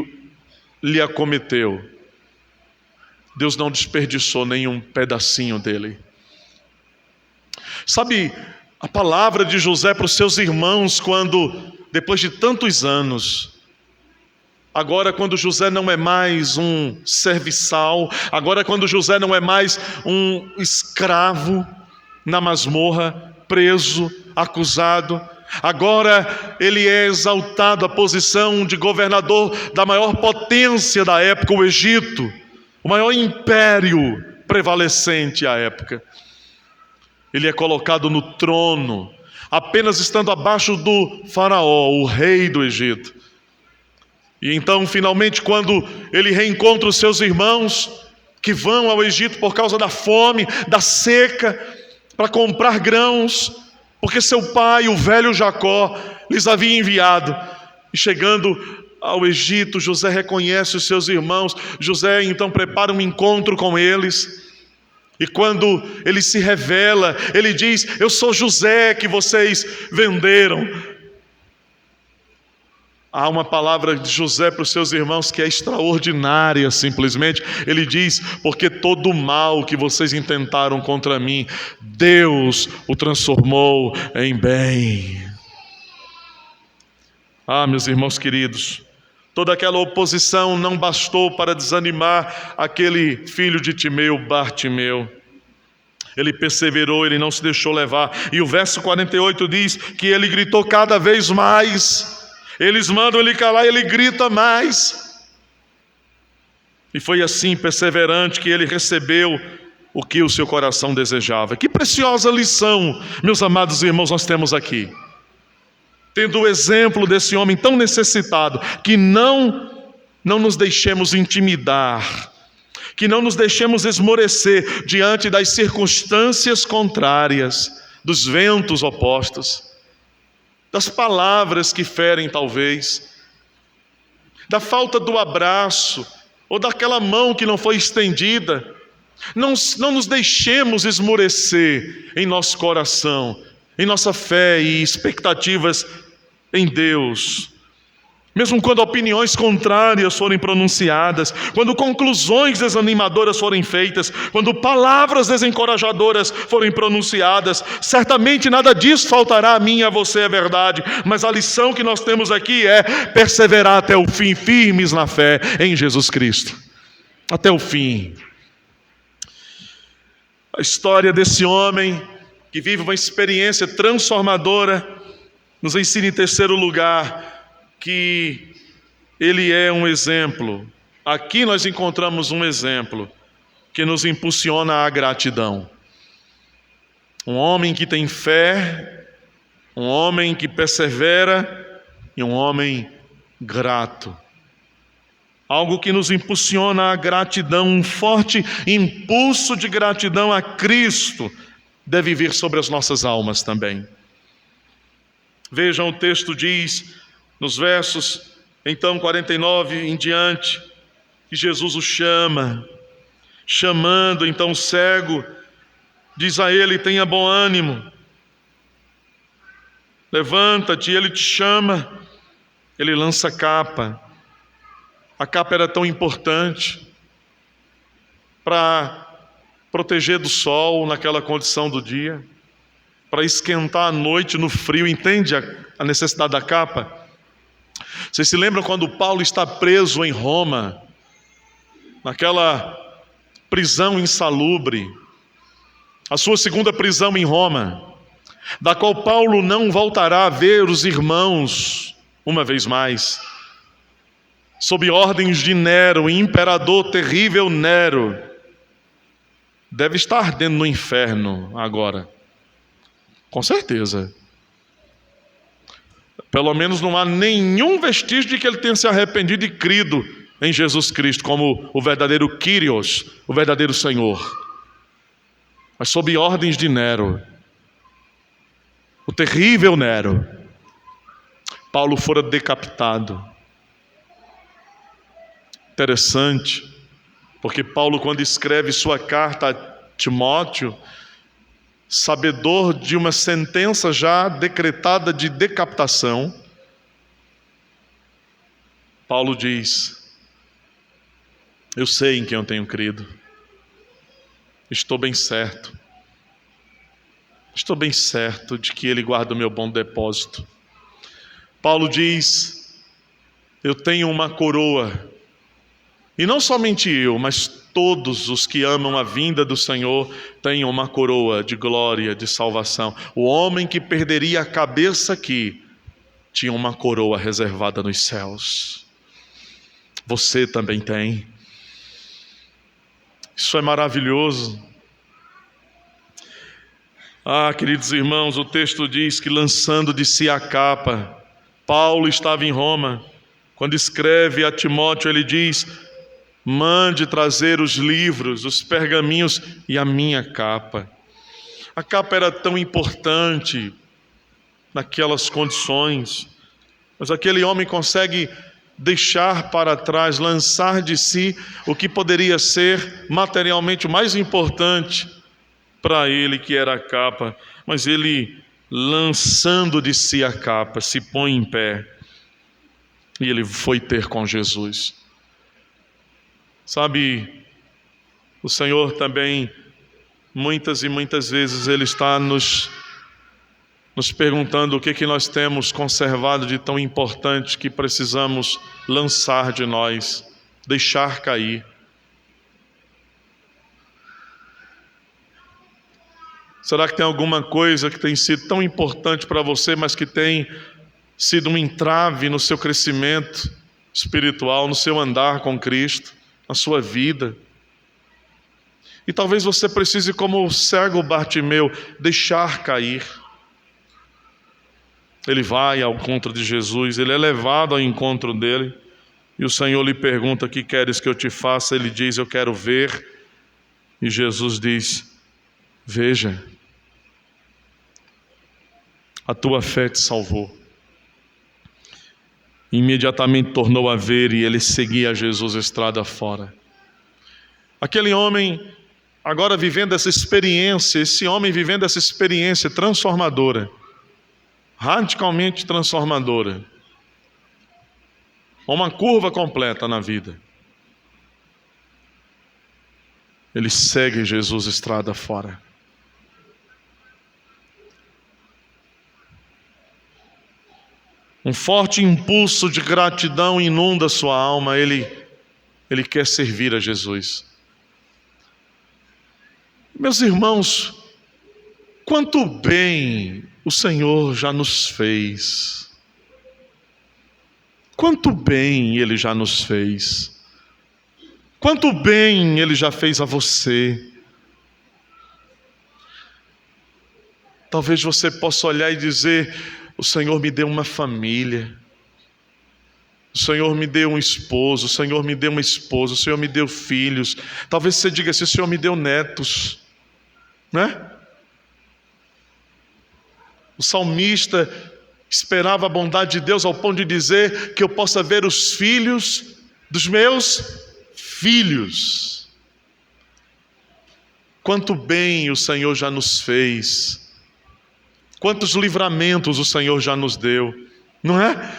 lhe acometeu, Deus não desperdiçou nenhum pedacinho dele. Sabe, a palavra de José para os seus irmãos, quando depois de tantos anos, agora quando José não é mais um serviçal, agora quando José não é mais um escravo na masmorra, preso, acusado, agora ele é exaltado à posição de governador da maior potência da época, o Egito, o maior império prevalecente à época. Ele é colocado no trono, apenas estando abaixo do faraó, o rei do Egito. E então, finalmente, quando ele reencontra os seus irmãos que vão ao Egito por causa da fome, da seca, para comprar grãos, porque seu pai, o velho Jacó, lhes havia enviado. E chegando ao Egito, José reconhece os seus irmãos. José então prepara um encontro com eles. E quando ele se revela, ele diz: eu sou José que vocês venderam. Há uma palavra de José para os seus irmãos que é extraordinária, simplesmente. Ele diz: porque todo o mal que vocês intentaram contra mim, Deus o transformou em bem. Meus irmãos queridos, toda aquela oposição não bastou para desanimar aquele filho de Timeu, Bartimeu. Ele perseverou, ele não se deixou levar. E o verso 48 diz que ele gritou cada vez mais. Eles mandam ele calar, ele grita mais. E foi assim, perseverante, que ele recebeu o que o seu coração desejava. Que preciosa lição, meus amados irmãos, nós temos aqui. Tendo o exemplo desse homem tão necessitado, que não nos deixemos intimidar, que não nos deixemos esmorecer diante das circunstâncias contrárias, dos ventos opostos, das palavras que ferem talvez, da falta do abraço, ou daquela mão que não foi estendida. Não nos deixemos esmorecer em nosso coração, em nossa fé e expectativas em Deus. Mesmo quando opiniões contrárias forem pronunciadas, quando conclusões desanimadoras forem feitas, quando palavras desencorajadoras forem pronunciadas, certamente nada disso faltará a mim e a você, é verdade, mas a lição que nós temos aqui é perseverar até o fim, firmes na fé em Jesus Cristo, até o fim. A história desse homem que vive uma experiência transformadora nos ensina, em terceiro lugar, que ele é um exemplo. Aqui nós encontramos um exemplo que nos impulsiona à gratidão. Um homem que tem fé, um homem que persevera e um homem grato. Algo que nos impulsiona à gratidão, um forte impulso de gratidão a Cristo deve vir sobre as nossas almas também. Vejam, o texto diz, nos versos, então, 49 em diante, que Jesus o chama. Chamando, então, o cego, diz a ele: tenha bom ânimo, levanta-te. Ele te chama, ele lança a capa. A capa era tão importante para proteger do sol naquela condição do dia, para esquentar a noite no frio. Entende a necessidade da capa? Vocês se lembram quando Paulo está preso em Roma, naquela prisão insalubre, a sua segunda prisão em Roma, da qual Paulo não voltará a ver os irmãos uma vez mais, sob ordens de Nero, o imperador terrível Nero. Deve estar ardendo no inferno agora, com certeza. Pelo menos não há nenhum vestígio de que ele tenha se arrependido e crido em Jesus Cristo como o verdadeiro Kyrios, o verdadeiro Senhor. Mas sob ordens de Nero, o terrível Nero, Paulo fora decapitado. Interessante, porque Paulo, quando escreve sua carta a Timóteo, sabedor de uma sentença já decretada de decapitação, Paulo diz: eu sei em quem eu tenho crido, estou bem certo de que ele guarda o meu bom depósito. Paulo diz: eu tenho uma coroa, e não somente eu, mas todos os que amam a vinda do Senhor têm uma coroa de glória, de salvação. O homem que perderia a cabeça aqui tinha uma coroa reservada nos céus. Você também tem. Isso é maravilhoso. Queridos irmãos, o texto diz que, lançando de si a capa, Paulo estava em Roma. Quando escreve a Timóteo, ele diz: mande trazer os livros, os pergaminhos e a minha capa. A capa era tão importante naquelas condições, mas aquele homem consegue deixar para trás, lançar de si o que poderia ser materialmente o mais importante para ele, que era a capa. Mas ele, lançando de si a capa, se põe em pé e ele foi ter com Jesus. Sabe, o Senhor também, muitas e muitas vezes, Ele está nos perguntando o que nós temos conservado de tão importante que precisamos lançar de nós, deixar cair. Será que tem alguma coisa que tem sido tão importante para você, mas que tem sido um entrave no seu crescimento espiritual, no seu andar com Cristo, na sua vida? E talvez você precise, como o cego Bartimeu, deixar cair. Ele vai ao encontro de Jesus, ele é levado ao encontro dele, e o Senhor lhe pergunta: o que queres que eu te faça? Ele diz: eu quero ver. E Jesus diz: veja, a tua fé te salvou. Imediatamente tornou a ver, e ele seguia Jesus estrada fora. Aquele homem, agora vivendo essa experiência, esse homem vivendo essa experiência transformadora, radicalmente transformadora, uma curva completa na vida. Ele segue Jesus estrada fora. Um forte impulso de gratidão inunda sua alma. Ele quer servir a Jesus. Meus irmãos, quanto bem o Senhor já nos fez. Quanto bem Ele já nos fez. Quanto bem Ele já fez a você. Talvez você possa olhar e dizer: o Senhor me deu uma família, o Senhor me deu um esposo, o Senhor me deu uma esposa, o Senhor me deu filhos. Talvez você diga assim: o Senhor me deu netos, né? O salmista esperava a bondade de Deus ao ponto de dizer que eu possa ver os filhos dos meus filhos. Quanto bem o Senhor já nos fez. Quantos livramentos o Senhor já nos deu, não é?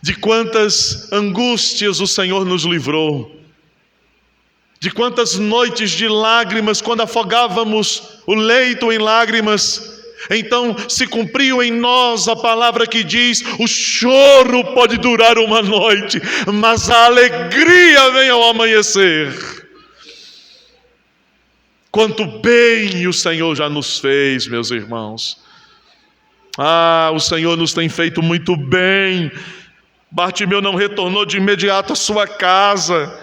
De quantas angústias o Senhor nos livrou. De quantas noites de lágrimas, quando afogávamos o leito em lágrimas, então se cumpriu em nós a palavra que diz: o choro pode durar uma noite, mas a alegria vem ao amanhecer. Quanto bem o Senhor já nos fez, meus irmãos. O Senhor nos tem feito muito bem. Bartimeu não retornou de imediato à sua casa.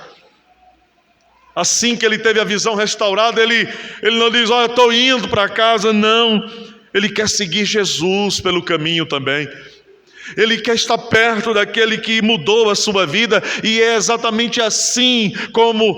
Assim que ele teve a visão restaurada, ele não diz: olha, estou indo para casa. Não, ele quer seguir Jesus pelo caminho também. Ele quer estar perto daquele que mudou a sua vida. E é exatamente assim como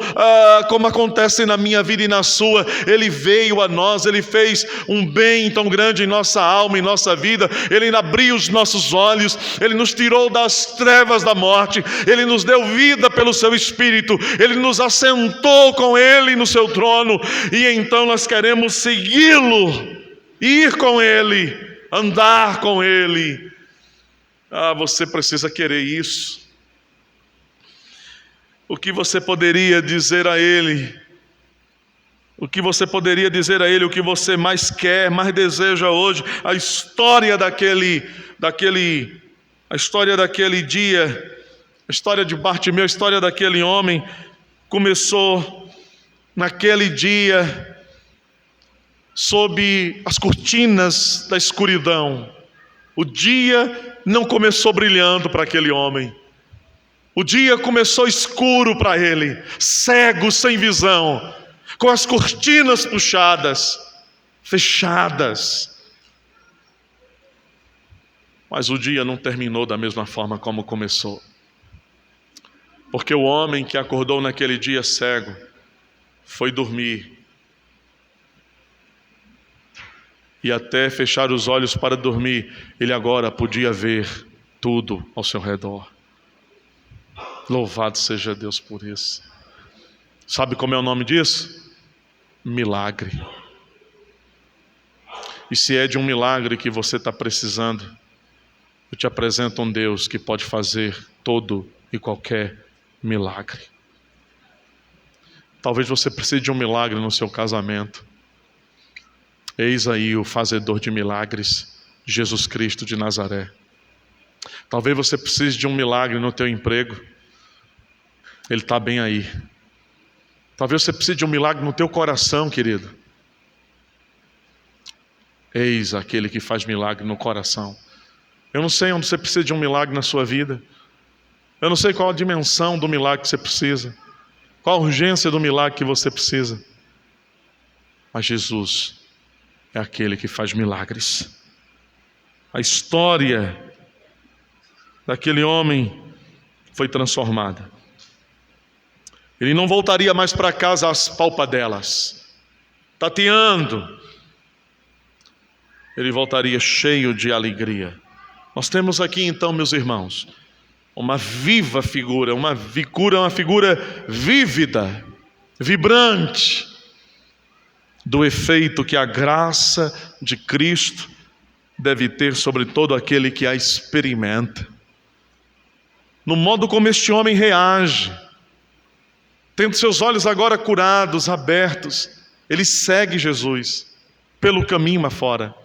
acontece na minha vida e na sua. Ele veio a nós, Ele fez um bem tão grande em nossa alma, em nossa vida. Ele abriu os nossos olhos, Ele nos tirou das trevas da morte, Ele nos deu vida pelo Seu Espírito, Ele nos assentou com Ele no Seu trono. E então nós queremos segui-lo, ir com Ele, andar com Ele. Você precisa querer isso. O que você poderia dizer a Ele? o que você poderia dizer a Ele, o que você mais quer, mais deseja hoje, a história daquele dia, a história de Bartimeu, a história daquele homem, começou naquele dia, sob as cortinas da escuridão. O dia não começou brilhando para aquele homem. O dia começou escuro para ele, cego, sem visão, com as cortinas puxadas, fechadas. Mas o dia não terminou da mesma forma como começou. Porque o homem que acordou naquele dia cego foi dormir. E até fechar os olhos para dormir, ele agora podia ver tudo ao seu redor. Louvado seja Deus por isso. Sabe como é o nome disso? Milagre. E se é de um milagre que você está precisando, eu te apresento um Deus que pode fazer todo e qualquer milagre. Talvez você precise de um milagre no seu casamento. Eis aí o fazedor de milagres, Jesus Cristo de Nazaré. Talvez você precise de um milagre no teu emprego. Ele está bem aí. Talvez você precise de um milagre no teu coração, querido. Eis aquele que faz milagre no coração. Eu não sei onde você precisa de um milagre na sua vida. Eu não sei qual a dimensão do milagre que você precisa, qual a urgência do milagre que você precisa. Mas Jesus é aquele que faz milagres. A história daquele homem foi transformada. Ele não voltaria mais para casa às palpadelas, tateando. Ele voltaria cheio de alegria. Nós temos aqui então, meus irmãos, uma viva figura, uma figura vívida, vibrante, do efeito que a graça de Cristo deve ter sobre todo aquele que a experimenta. No modo como este homem reage, tendo seus olhos agora curados, abertos, ele segue Jesus pelo caminho afora.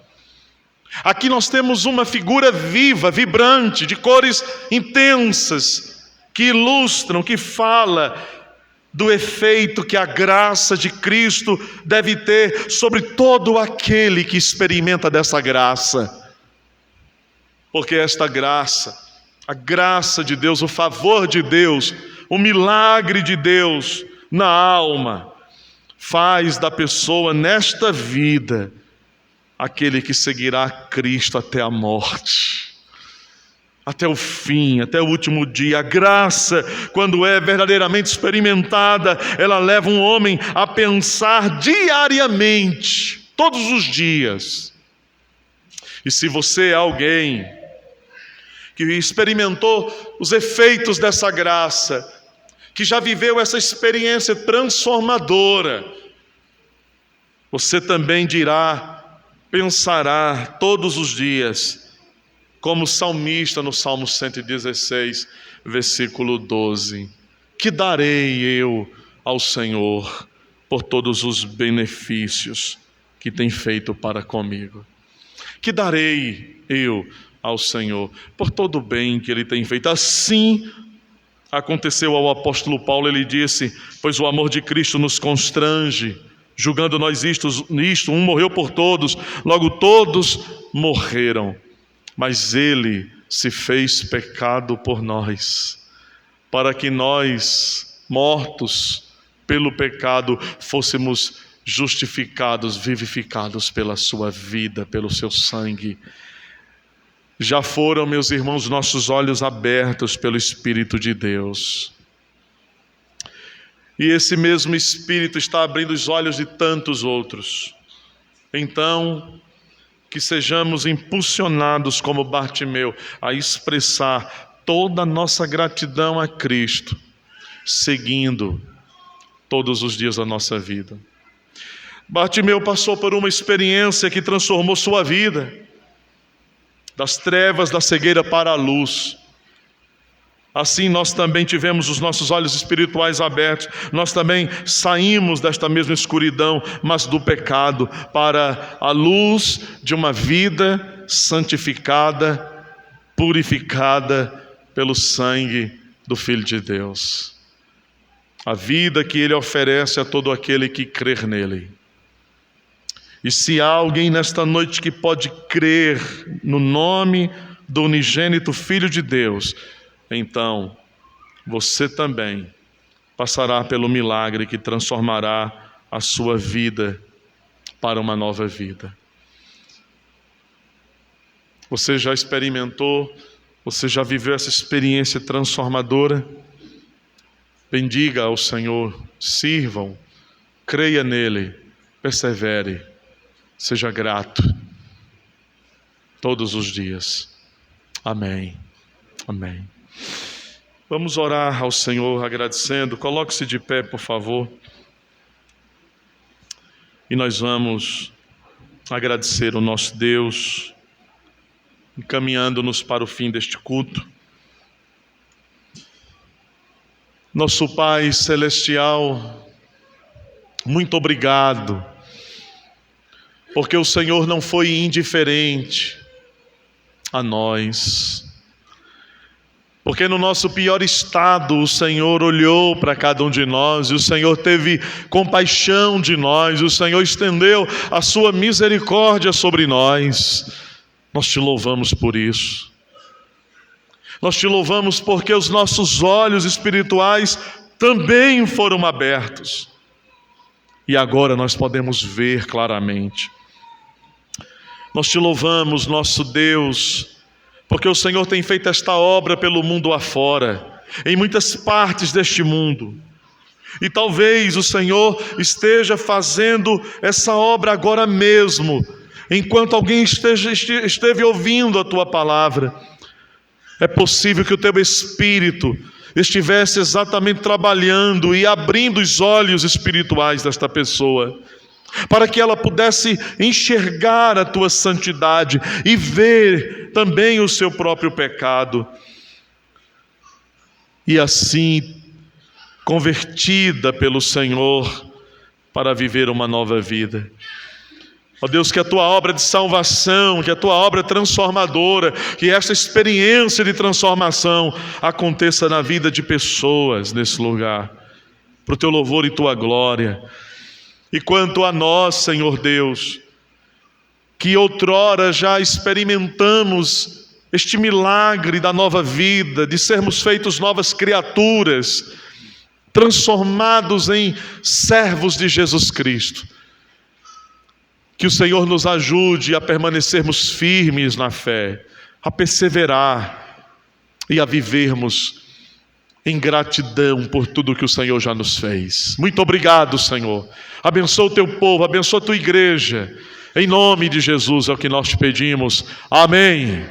Aqui nós temos uma figura viva, vibrante, de cores intensas, que ilustram, que fala do efeito que a graça de Cristo deve ter sobre todo aquele que experimenta dessa graça. Porque esta graça, a graça de Deus, o favor de Deus, o milagre de Deus na alma, faz da pessoa nesta vida aquele que seguirá Cristo até a morte, até o fim, até o último dia. A graça, quando é verdadeiramente experimentada, ela leva um homem a pensar diariamente, todos os dias. E se você é alguém que experimentou os efeitos dessa graça, que já viveu essa experiência transformadora, você também pensará todos os dias, como o salmista no Salmo 116, versículo 12: que darei eu ao Senhor por todos os benefícios que tem feito para comigo? Que darei eu ao Senhor por todo o bem que Ele tem feito? Assim aconteceu ao apóstolo Paulo. Ele disse: pois o amor de Cristo nos constrange, julgando nós nisto, um morreu por todos, logo todos morreram, mas Ele se fez pecado por nós, para que nós, mortos pelo pecado, fôssemos justificados, vivificados pela sua vida, pelo seu sangue. Já foram, meus irmãos, nossos olhos abertos pelo Espírito de Deus. E esse mesmo Espírito está abrindo os olhos de tantos outros. Então, que sejamos impulsionados como Bartimeu a expressar toda a nossa gratidão a Cristo, seguindo todos os dias da nossa vida. Bartimeu passou por uma experiência que transformou sua vida, das trevas da cegueira para a luz. assim nós também tivemos os nossos olhos espirituais abertos, nós também saímos desta mesma escuridão, mas do pecado, para a luz de uma vida santificada, purificada pelo sangue do Filho de Deus. A vida que Ele oferece a todo aquele que crer nele. E se há alguém nesta noite que pode crer no nome do unigênito Filho de Deus, então você também passará pelo milagre que transformará a sua vida para uma nova vida. Você já experimentou, você já viveu essa experiência transformadora? Bendiga ao Senhor, sirvam, creia nele, persevere, seja grato todos os dias. Amém. Amém. Vamos orar ao Senhor agradecendo. Coloque-se de pé, por favor. E nós vamos agradecer o nosso Deus, encaminhando-nos para o fim deste culto. Nosso Pai Celestial, muito obrigado, porque o Senhor não foi indiferente a nós. Porque no nosso pior estado, o Senhor olhou para cada um de nós, e o Senhor teve compaixão de nós, o Senhor estendeu a sua misericórdia sobre nós. Nós te louvamos por isso. Nós te louvamos porque os nossos olhos espirituais também foram abertos. E agora nós podemos ver claramente. Nós te louvamos, nosso Deus, porque o Senhor tem feito esta obra pelo mundo afora, em muitas partes deste mundo. E talvez o Senhor esteja fazendo essa obra agora mesmo, enquanto alguém esteve ouvindo a tua palavra. É possível que o teu Espírito estivesse exatamente trabalhando e abrindo os olhos espirituais desta pessoa, para que ela pudesse enxergar a tua santidade e ver também o seu próprio pecado, e assim, convertida pelo Senhor, para viver uma nova vida. Ó Deus, que a tua obra de salvação, que a tua obra transformadora, que esta experiência de transformação aconteça na vida de pessoas nesse lugar, para o teu louvor e tua glória. E quanto a nós, Senhor Deus, que outrora já experimentamos este milagre da nova vida, de sermos feitos novas criaturas, transformados em servos de Jesus Cristo, que o Senhor nos ajude a permanecermos firmes na fé, a perseverar e a vivermos em gratidão por tudo que o Senhor já nos fez. Muito obrigado, Senhor. Abençoa o teu povo, abençoa a tua igreja. Em nome de Jesus é o que nós te pedimos. Amém.